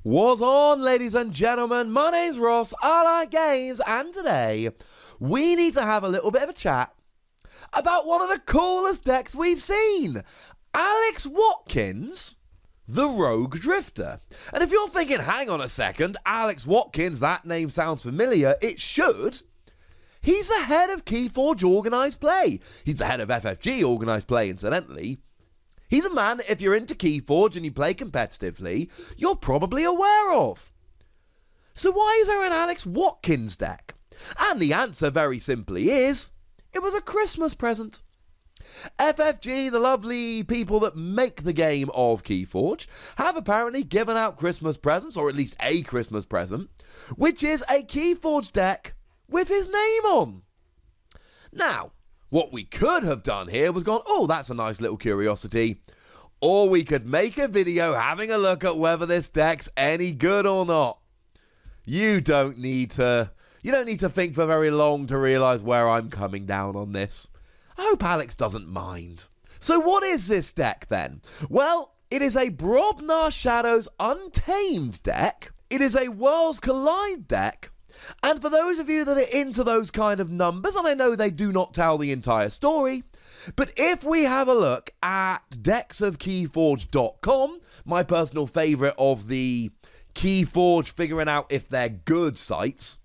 What's on, ladies and gentlemen? My name's Ross, I like games, and today we need to have a little bit of a chat about one of the coolest decks we've seen, Alex Watkins, the Rogue Drifter. And if you're thinking, hang on a second, Alex Watkins, that name sounds familiar, it should. He's the head of Keyforge Organised Play. He's the head of FFG Organised Play, incidentally. He's a man, if you're into Keyforge and you play competitively, you're probably aware of. So why is there an Alex Watkins deck? And the answer very simply is, it was a Christmas present. FFG, the lovely people that make the game of Keyforge, have apparently given out Christmas presents, or at least a Christmas present, which is a Keyforge deck with his name on. Now, what we could have done here was gone, oh, that's a nice little curiosity. Or we could make a video having a look at whether this deck's any good or not. You don't need to think for very long to realise where I'm coming down on this. I hope Alex doesn't mind. So what is this deck then? Well, it is a Brobnar Shadows Untamed deck. It is a Worlds Collide deck. And for those of you that are into those kind of numbers, and I know they do not tell the entire story, but if we have a look at decksofkeyforge.com, my personal favourite of the Keyforge figuring out if they're good sites,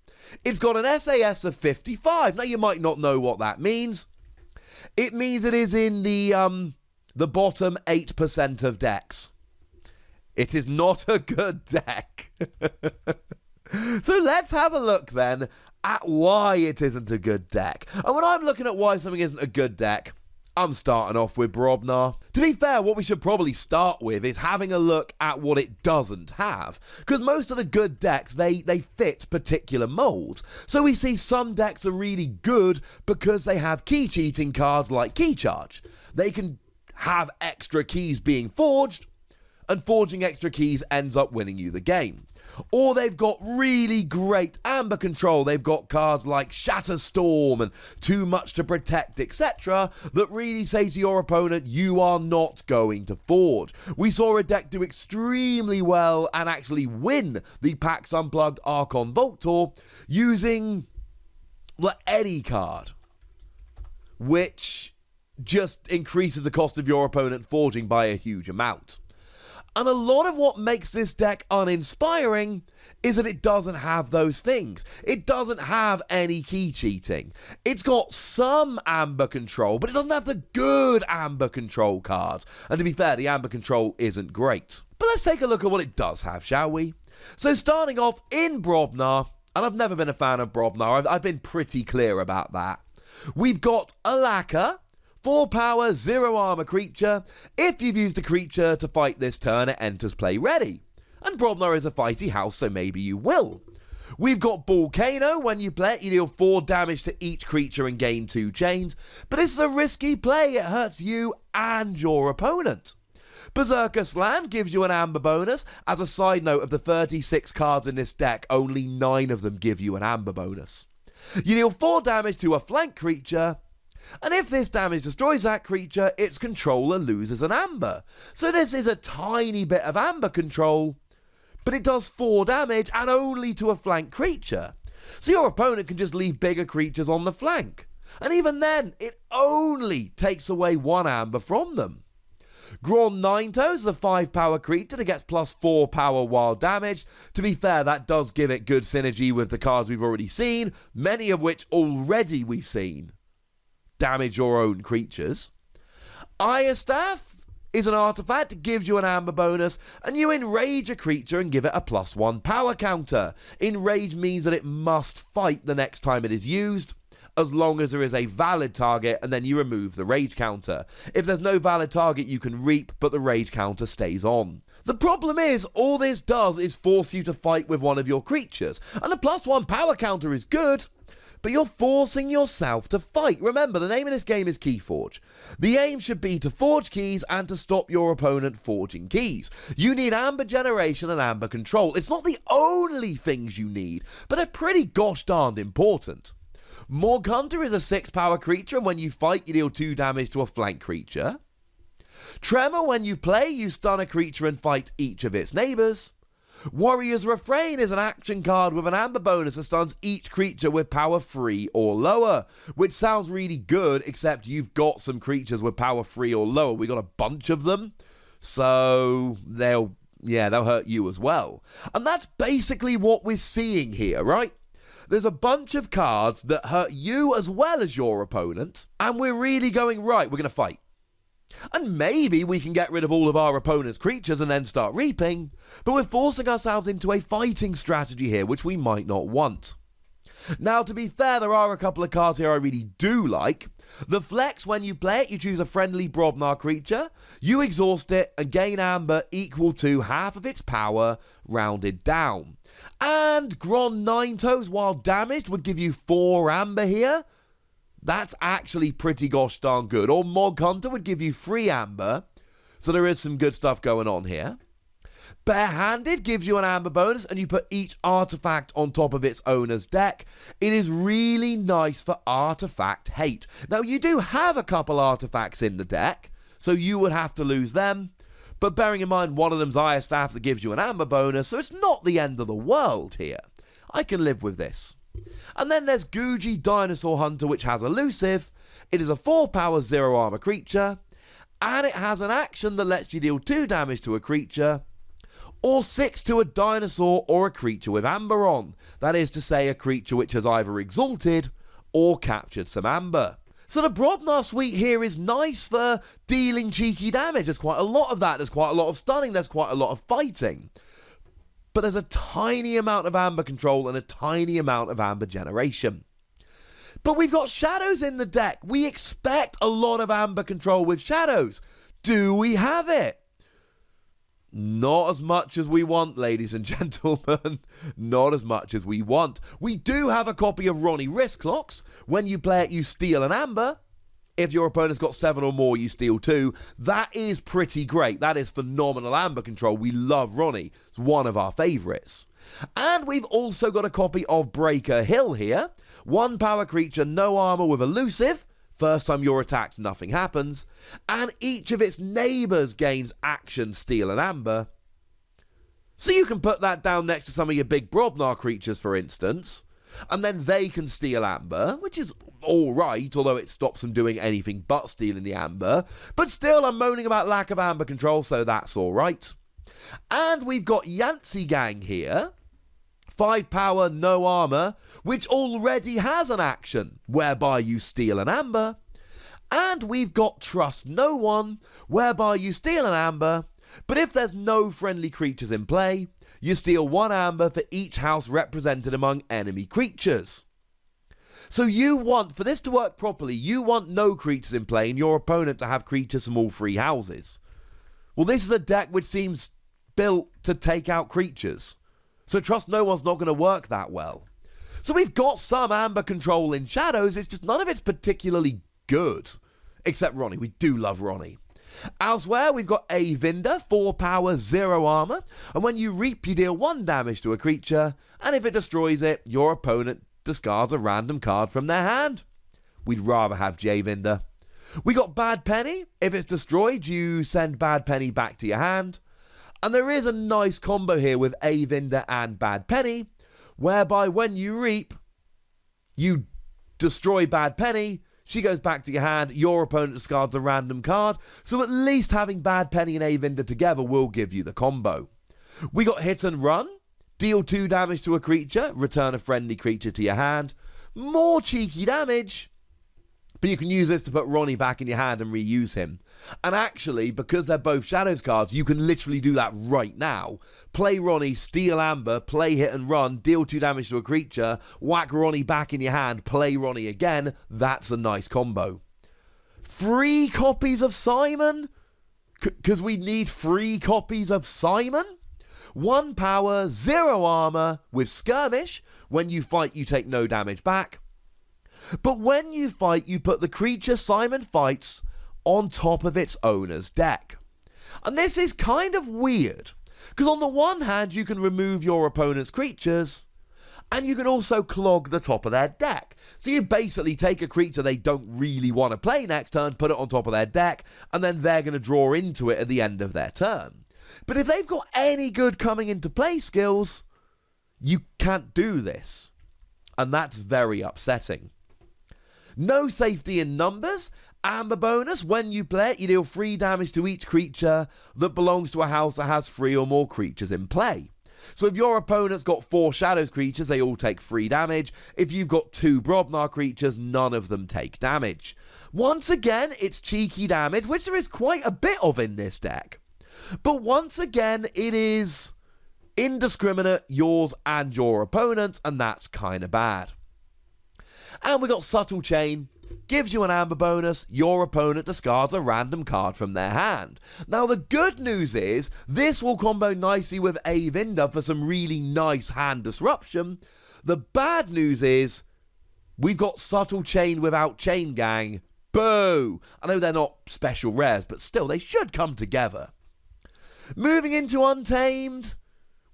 it's got an SAS of 55. Now, you might not know what that means. It means it is in the bottom 8% of decks. It is not a good deck. So let's have a look then at why it isn't a good deck. And when I'm looking at why something isn't a good deck, I'm starting off with Brobnar. To be fair, what we should probably start with is having a look at what it doesn't have. Because most of the good decks, they fit particular molds. So we see some decks are really good because they have key cheating cards like Key Charge. They can have extra keys being forged, and forging extra keys ends up winning you the game. Or they've got really great amber control. They've got cards like Shatter Storm and Too Much to Protect, etc. that really say to your opponent, you are not going to forge. We saw a deck do extremely well and actually win the PAX Unplugged Archon Vault Tour using the Eddie card, which just increases the cost of your opponent forging by a huge amount. And a lot of what makes this deck uninspiring is that it doesn't have those things. It doesn't have any key cheating. It's got some amber control, but it doesn't have the good amber control cards. And to be fair, the amber control isn't great. But let's take a look at what it does have, shall we? So starting off in Brobnar, and I've never been a fan of Brobnar, I've been pretty clear about that. We've got Alaka, 4 power, 0 armor creature. If you've used a creature to fight this turn, it enters play ready. And Brobnar is a fighty house, so maybe you will. We've got Volcano. When you play it, you deal 4 damage to each creature and gain 2 chains. But this is a risky play. It hurts you and your opponent. Berserker Slam gives you an amber bonus. As a side note, of the 36 cards in this deck, only 9 of them give you an amber bonus. You deal 4 damage to a flank creature. And if this damage destroys that creature, its controller loses an amber. So this is a tiny bit of amber control, but it does 4 damage and only to a flank creature. So your opponent can just leave bigger creatures on the flank. And even then, it only takes away 1 amber from them. Grawn Ninetales is a 5 power creature that gets plus 4 power while damaged. To be fair, that does give it good synergy with the cards we've already seen, many of which already we've seen damage your own creatures. Ire Staff is an artifact that gives you an amber bonus, and you enrage a creature and give it a +1 power counter. Enrage means that it must fight the next time it is used, as long as there is a valid target, and then you remove the rage counter. If there's no valid target, you can reap, but the rage counter stays on. The problem is, all this does is force you to fight with one of your creatures, and the +1 power counter is good, but you're forcing yourself to fight. Remember, the name of this game is Keyforge. The aim should be to forge keys and to stop your opponent forging keys. You need amber generation and amber control. It's not the only things you need, but they're pretty gosh darned important. Morg Hunter is a 6 power creature, and when you fight, you deal 2 damage to a flank creature. Tremor, when you play, you stun a creature and fight each of its neighbours. Warrior's Refrain is an action card with an amber bonus that stuns each creature with power 3 or lower, which sounds really good, except you've got some creatures with power 3 or lower. We got a bunch of them, so they'll hurt you as well. And that's basically what we're seeing here, right? There's a bunch of cards that hurt you as well as your opponent, and we're really going, right, we're going to fight. And maybe we can get rid of all of our opponent's creatures and then start reaping, but we're forcing ourselves into a fighting strategy here, which we might not want. Now, to be fair, there are a couple of cards here I really do like. The Flex, when you play it, you choose a friendly Brobnar creature, you exhaust it, and gain amber equal to half of its power, rounded down. And Gron 9 Toes, while damaged, would give you 4 amber here. That's actually pretty gosh darn good. Or Mog Hunter would give you 3 amber. So there is some good stuff going on here. Barehanded gives you an amber bonus, and you put each artifact on top of its owner's deck. It is really nice for artifact hate. Now, you do have a couple artifacts in the deck, so you would have to lose them. But bearing in mind one of them's Ire Staff that gives you an amber bonus, so it's not the end of the world here. I can live with this. And then there's Guji Dinosaur Hunter, which has elusive. It is a 4 power 0 armor creature, and it has an action that lets you deal 2 damage to a creature, or 6 to a dinosaur or a creature with amber on. That is to say, a creature which has either exalted or captured some amber. So the Brobnar suite here is nice for dealing cheeky damage. There's quite a lot of that. There's quite a lot of stunning. There's quite a lot of fighting. But there's a tiny amount of amber control and a tiny amount of amber generation. But we've got shadows in the deck. We expect a lot of amber control with shadows. Do we have it? Not as much as we want, ladies and gentlemen. Not as much as we want. We do have a copy of Ronnie Wrist Clocks. When you play it, you steal an amber. If your opponent's got 7 or more, you steal 2. That is pretty great. That is phenomenal amber control. We love Ronnie. It's one of our favourites. And we've also got a copy of Breaker Hill here. 1 power creature, no armour with elusive. First time you're attacked, nothing happens. And each of its neighbours gains action, steal, and amber. So you can put that down next to some of your big Brobnar creatures, for instance. And then they can steal amber, which is alright, although it stops them doing anything but stealing the amber. But still, I'm moaning about lack of amber control, so that's alright. And we've got Yancey Gang here. 5 power, no armour, which already has an action, whereby you steal an amber. And we've got Trust No One, whereby you steal an amber, but if there's no friendly creatures in play, you steal 1 amber for each house represented among enemy creatures. So you want, for this to work properly, you want no creatures in play and your opponent to have creatures from all 3 houses. Well, this is a deck which seems built to take out creatures. So Trust No One's not going to work that well. So we've got some amber control in shadows, it's just none of it's particularly good. Except Ronnie, we do love Ronnie. Elsewhere, we've got Avinder, 4 power, 0 armor, and when you reap, you deal 1 damage to a creature, and if it destroys it, your opponent discards a random card from their hand. We'd rather have Javinder. We got Bad Penny. If it's destroyed, you send Bad Penny back to your hand. And there is a nice combo here with Avinder and Bad Penny, whereby when you reap, you destroy Bad Penny, she goes back to your hand, your opponent discards a random card, so at least having Bad Penny and Avinder together will give you the combo. We got Hit and Run, deal 2 damage to a creature, return a friendly creature to your hand, more cheeky damage, but you can use this to put Ronnie back in your hand and reuse him. And actually, because they're both Shadows cards, you can literally do that right now. Play Ronnie, steal Amber, play Hit and Run, deal 2 damage to a creature, whack Ronnie back in your hand, play Ronnie again. That's a nice combo. 3 copies of Simon? Because we need 3 copies of Simon? 1 power, 0 armor with Skirmish. When you fight, you take no damage back. But when you fight, you put the creature Simon fights on top of its owner's deck. And this is kind of weird, because on the one hand, you can remove your opponent's creatures, and you can also clog the top of their deck. So you basically take a creature they don't really want to play next turn, put it on top of their deck, and then they're going to draw into it at the end of their turn. But if they've got any good coming into play skills, you can't do this. And that's very upsetting. No safety in numbers. Amber bonus, when you play it, you deal 3 damage to each creature that belongs to a house that has 3 or more creatures in play. So if your opponent's got 4 Shadows creatures, they all take 3 damage. If you've got 2 Brobnar creatures, none of them take damage. Once again, it's cheeky damage, which there is quite a bit of in this deck. But once again, it is indiscriminate, yours and your opponent, and that's kind of bad. And we got Subtle Chain. Gives you an amber bonus, your opponent discards a random card from their hand. Now the good news is, this will combo nicely with Avinda for some really nice hand disruption. The bad news is, we've got Subtle Chain without Chain Gang. Boo! I know they're not special rares, but still, they should come together. Moving into Untamed,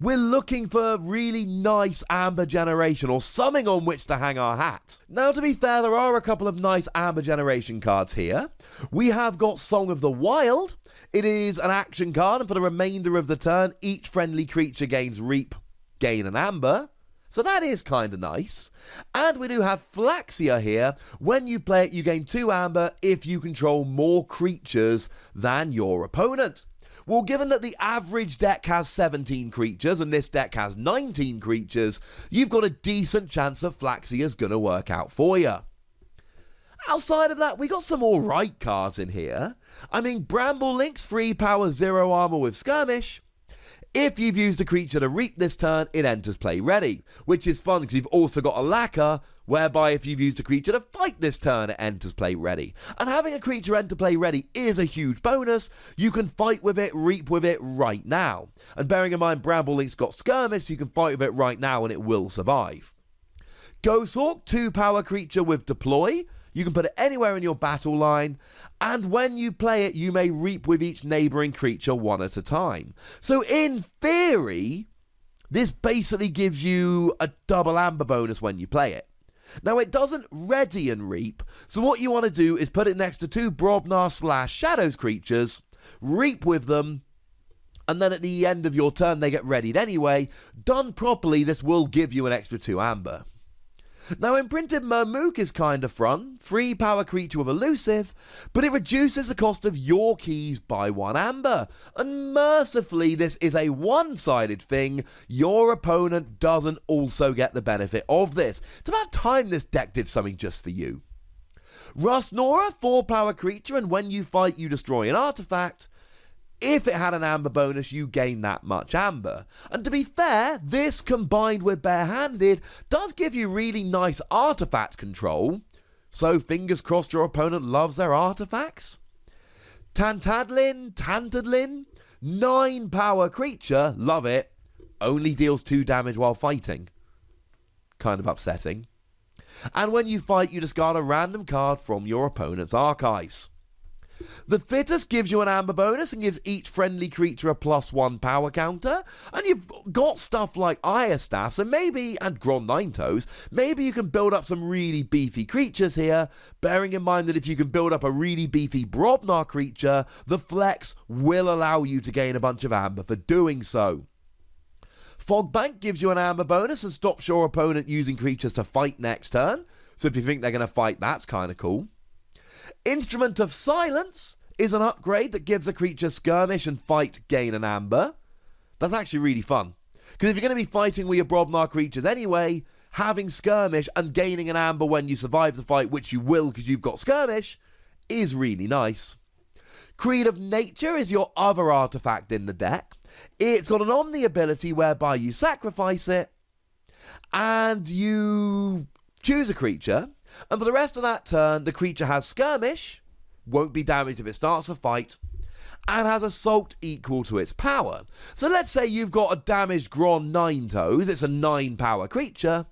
we're looking for really nice Amber Generation, or something on which to hang our hat. Now, to be fair, there are a couple of nice Amber Generation cards here. We have got Song of the Wild. It is an action card, and for the remainder of the turn, each friendly creature gains Reap, gain an Amber. So that is kind of nice. And we do have Flaxia here. When you play it, you gain 2 Amber if you control more creatures than your opponent. Well, given that the average deck has 17 creatures and this deck has 19 creatures, you've got a decent chance that Flaxia's going to work out for you. Outside of that, we got some alright cards in here. I mean, Bramble Link's 3 power, 0 armor with Skirmish. If you've used a creature to reap this turn, it enters play ready, which is fun because you've also got a Lacquer, whereby if you've used a creature to fight this turn, it enters play ready. And having a creature enter play ready is a huge bonus. You can fight with it, reap with it right now. And bearing in mind, Bramble Link's got Skirmish, so you can fight with it right now and it will survive. Ghosthawk, 2 power creature with Deploy. You can put it anywhere in your battle line, and when you play it, you may reap with each neighbouring creature one at a time. So in theory, this basically gives you a double Amber bonus when you play it. Now, it doesn't ready and reap, so what you want to do is put it next to 2 Brobnar / Shadows creatures, reap with them, and then at the end of your turn, they get readied anyway. Done properly, this will give you an extra 2 Amber. Now, Imprinted Murmook is kind of fun, 3 power creature with Elusive, but it reduces the cost of your keys by 1 Amber. And mercifully, this is a one-sided thing. Your opponent doesn't also get the benefit of this. It's about time this deck did something just for you. Rustnora, 4 power creature, and when you fight, you destroy an artifact. If it had an Amber bonus, you gain that much Amber. And to be fair, this combined with Barehanded does give you really nice artifact control. So fingers crossed your opponent loves their artifacts. Tantadlin, 9 power creature, love it. Only deals 2 damage while fighting. Kind of upsetting. And when you fight, you discard a random card from your opponent's archives. The Fittest gives you an Amber bonus and gives each friendly creature a +1 power counter. And you've got stuff like Ire Staff, so maybe, and Gron Ninetoes, maybe you can build up some really beefy creatures here, bearing in mind that if you can build up a really beefy Brobnar creature, the Flex will allow you to gain a bunch of Amber for doing so. Fogbank gives you an Amber bonus and stops your opponent using creatures to fight next turn. So if you think they're going to fight, that's kind of cool. Instrument of Silence is an upgrade that gives a creature Skirmish and fight, gain an Amber. That's actually really fun. Because if you're going to be fighting with your Brobnar creatures anyway, having Skirmish and gaining an Amber when you survive the fight, which you will because you've got Skirmish, is really nice. Creed of Nature is your other artifact in the deck. It's got an Omni ability whereby you sacrifice it and you choose a creature, and for the rest of that turn, the creature has Skirmish, won't be damaged if it starts a fight, and has Assault equal to its power. So let's say you've got a damaged Gron Ninetoes, it's a 9 power creature.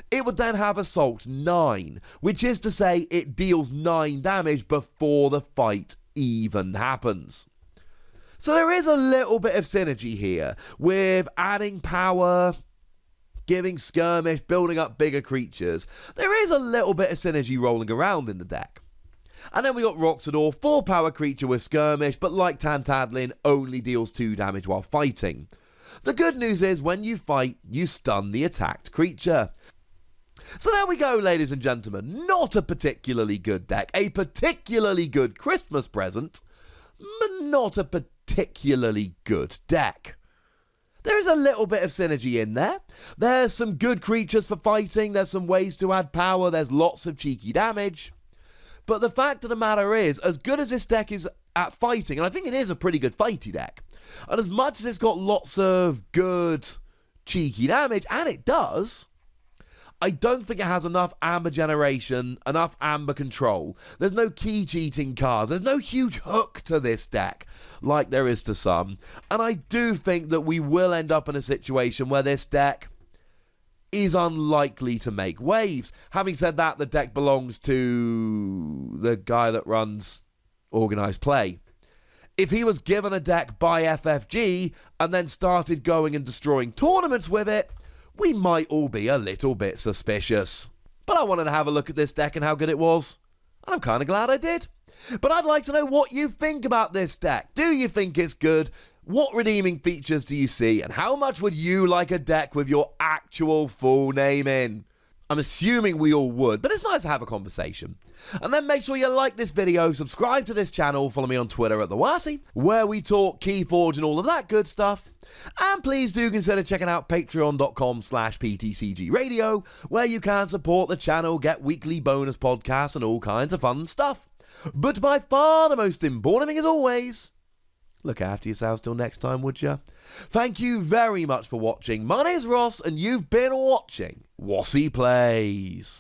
It would then have Assault 9, which is to say it deals 9 damage before the fight even happens. So there is a little bit of synergy here with adding power, giving Skirmish, building up bigger creatures. There is a little bit of synergy rolling around in the deck. And then we got Roxador, 4 power creature with skirmish, but like Tantadlin, only deals 2 damage while fighting. The good news is when you fight, you stun the attacked creature. So there we go, ladies and gentlemen. Not a particularly good deck. A particularly good Christmas present, but not a particularly good deck. There is a little bit of synergy in there. There's some good creatures for fighting. There's some ways to add power. There's lots of cheeky damage. But the fact of the matter is, as good as this deck is at fighting, and I think it is a pretty good fighty deck, and as much as it's got lots of good cheeky damage, and it does, I don't think it has enough amber generation, enough amber control. There's no key cheating cards. There's no huge hook to this deck like there is to some. And I do think that we will end up in a situation where this deck is unlikely to make waves. Having said that, the deck belongs to the guy that runs Organized Play. If he was given a deck by FFG and then started going and destroying tournaments with it, we might all be a little bit suspicious. But I wanted to have a look at this deck and how good it was, and I'm kind of glad I did. But I'd like to know what you think about this deck. Do you think it's good? What redeeming features do you see? And how much would you like a deck with your actual full name in? I'm assuming we all would, but it's nice to have a conversation. And then make sure you like this video, subscribe to this channel, follow me on Twitter at the Wossy, where we talk Keyforge and all of that good stuff. And please do consider checking out patreon.com/PTCG Radio, where you can support the channel, get weekly bonus podcasts and all kinds of fun stuff. But by far the most important thing as always, look after yourselves till next time, would ya? Thank you very much for watching. My name's Ross, and you've been watching Wossy Plays.